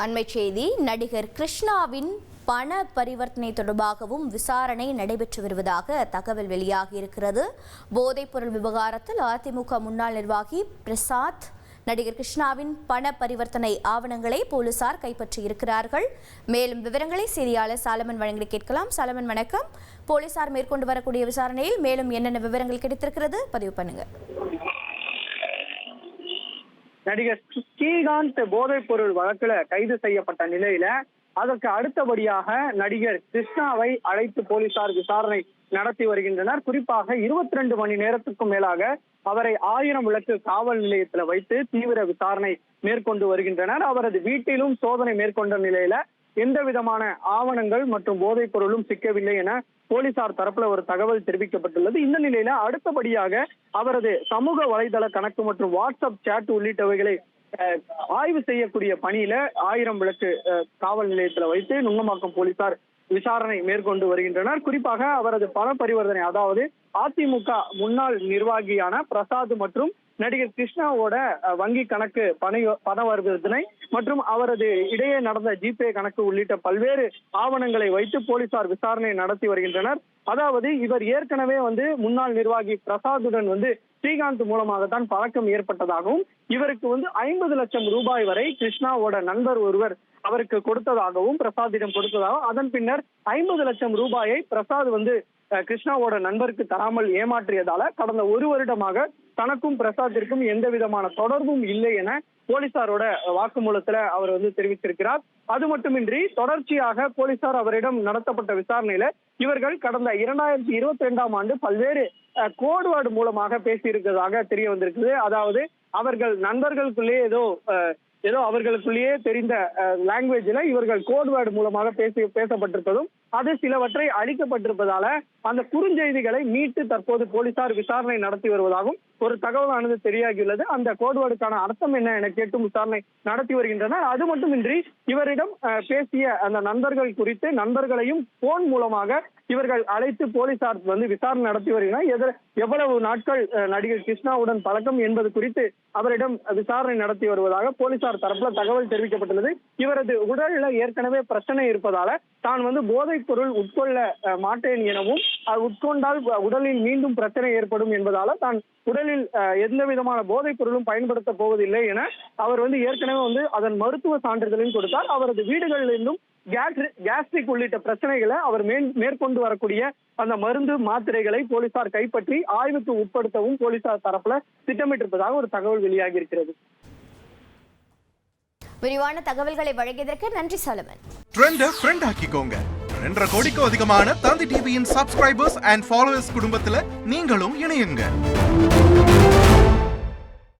அண்மை செய்தி. நடிகர் கிருஷ்ணாவின் பண பரிவர்த்தனை தொடர்பாகவும் விசாரணை நடைபெற்று வருவதாக தகவல் வெளியாகியிருக்கிறது. போதைப்பொருள் விவகாரத்தில் அதிமுக முன்னாள் நிர்வாகி பிரசாத் நடிகர் கிருஷ்ணாவின் பண பரிவர்த்தனை ஆவணங்களை போலீசார் கைப்பற்றியிருக்கிறார்கள். மேலும் விவரங்களை செய்தியாளர் சாலமன் வழங்கி கேட்கலாம். சாலமன், வணக்கம். போலீசார் மேற்கொண்டு வரக்கூடிய விசாரணையில் மேலும் என்னென்ன விவரங்கள் கிடைத்திருக்கிறது பதிவு பண்ணுங்க. நடிகர் ஸ்ரீகாந்த் போதைப் பொருள் வழக்குல கைது செய்யப்பட்ட நிலையில அதற்கு அடுத்தபடியாக நடிகர் கிருஷ்ணாவை அழைத்து போலீசார் விசாரணை நடத்தி வருகின்றனர். குறிப்பாக 22 மணி நேரத்துக்கும் மேலாக அவரை 1000 விளக்கு காவல் நிலையத்தில் வைத்து தீவிர விசாரணை மேற்கொண்டு வருகின்றனர். அவரது வீட்டிலும் சோதனை மேற்கொண்ட நிலையில எந்த விதமான ஆவணங்கள் மற்றும் போதைப் பொருளும் சிக்கவில்லை என போலீசார் தரப்புல ஒரு தகவல் தெரிவிக்கப்பட்டுள்ளது. இந்த நிலையில அடுத்தபடியாக அவரது சமூக வலைதள கணக்கு மற்றும் வாட்ஸ்அப் சாட் உள்ளிட்டவைகளை ஆய்வு செய்யக்கூடிய பணியில 1000 விளக்கு காவல் நிலையத்தில் வைத்து நுங்கம்பாக்கம் போலீசார் விசாரணை மேற்கொண்டு வருகின்றனர். குறிப்பாக அவரது பண பரிவர்த்தனை, அதாவது அதிமுக முன்னாள் நிர்வாகியான பிரசாத் மற்றும் நடிகர் கிருஷ்ணாவோட வங்கி கணக்கு பண பரிவர்த்தனை மற்றும் அவரது இடையே நடந்த ஜிபே கணக்கு உள்ளிட்ட பல்வேறு ஆவணங்களை வைத்து போலீசார் விசாரணை நடத்தி வருகின்றனர். அதாவது இவர் ஏற்கனவே முன்னாள் நிர்வாகி பிரசாத்துடன் ஸ்ரீகாந்த் மூலமாகத்தான் பழக்கம் ஏற்பட்டதாகவும் இவருக்கு 50 லட்சம் ரூபாய் வரை கிருஷ்ணாவோட நண்பர் ஒருவர் அவருக்கு கொடுத்ததாகவும் பிரசாத்திடம் கொடுத்ததாகவும் அதன் பின்னர் 50 லட்சம் ரூபாயை பிரசாத் கிருஷ்ணாவோட நண்பருக்கு தராமல் ஏமாற்றியதால கடந்த 1 வருடமாக தனக்கும் பிரசாத்திற்கும் எந்த விதமான தொடர்பும் இல்லை என போலீசாரோட வாக்குமூலத்துல அவர் தெரிவித்திருக்கிறார். அது மட்டுமின்றி தொடர்ச்சியாக போலீசார் அவரிடம் நடத்தப்பட்ட விசாரணையில இவர்கள் கடந்த 2022ஆம் ஆண்டு பல்வேறு கோட்வேர்டு மூலமாக பேசியிருக்கிறதாக தெரிய வந்திருக்குது. அதாவது அவர்கள் நண்பர்களுக்குள்ளே ஏதோ அவர்களுக்குள்ளேயே தெரிந்த லாங்குவேஜ்ல இவர்கள் கோட்வேர்டு மூலமாக பேசப்பட்டிருப்பதும் அது சிலவற்றை அளிக்கப்பட்டிருப்பதால அந்த குறுஞ்செய்திகளை மீட்டு தற்போது போலீசார் விசாரணை நடத்தி வருவதாகவும் ஒரு தகவலானது தெரியாகியுள்ளது. அந்த கோட்வேர்டுக்கான அர்த்தம் என்ன என கேட்டும் விசாரணை நடத்தி வருகின்றனர். அது மட்டுமின்றி இவரிடம் பேசிய அந்த நண்பர்கள் குறித்து நண்பர்களையும் போன் மூலமாக இவர்கள் அழைத்து போலீசார் விசாரணை நடத்தி வருகின்றனர். எவ்வளவு நாட்கள் நடிகர் கிருஷ்ணாவுடன் பழக்கம் என்பது குறித்து அவரிடம் விசாரணை நடத்தி வருவதாக போலீசார் தரப்புல தகவல் தெரிவிக்கப்பட்டுள்ளது. இவரது உடல்ல ஏற்கனவே பிரச்சனை இருப்பதால தான் போதைப் பொருள் உட்கொள்ள மாட்டேன் எனவும் உட்கொண்டால் உடலில் மீண்டும் பிரச்சனை ஏற்படும் என்பதால தான் உடலில் எந்த விதமான போதைப் பொருளும் பயன்படுத்த போவதில்லை என அவர் ஏற்கனவே அதன் மருத்துவ சான்றிதழையும் கொடுத்தார். அவரது வீடுகளிலிருந்தும் கேஸ்ட்ரிக் உள்ளிட்ட பிரச்சனைகளை அவர் மேற்கொண்டு வரக்கூடிய அந்த மருந்து மாத்திரைகளை போலீசார் கைப்பற்றி ஆய்வுக்கு உட்படுத்தவும் போலீசார் தரப்புல திட்டமிட்டிருப்பதாக ஒரு தகவல் வெளியாகி இருக்கிறது. விரிவான தகவல்களை வழங்கியதற்கு நன்றி சாலமன். ட்ரெண்ட ஃப்ரெண்ட் ஆக்கிக்கோங்க. 2.5 கோடிக்கும் அதிகமான தந்தி டிவியின் சப்ஸ்கிரைபர்ஸ் அண்ட் ஃபாலோவர்ஸ் குடும்பத்துல நீங்களும் இணையுங்க.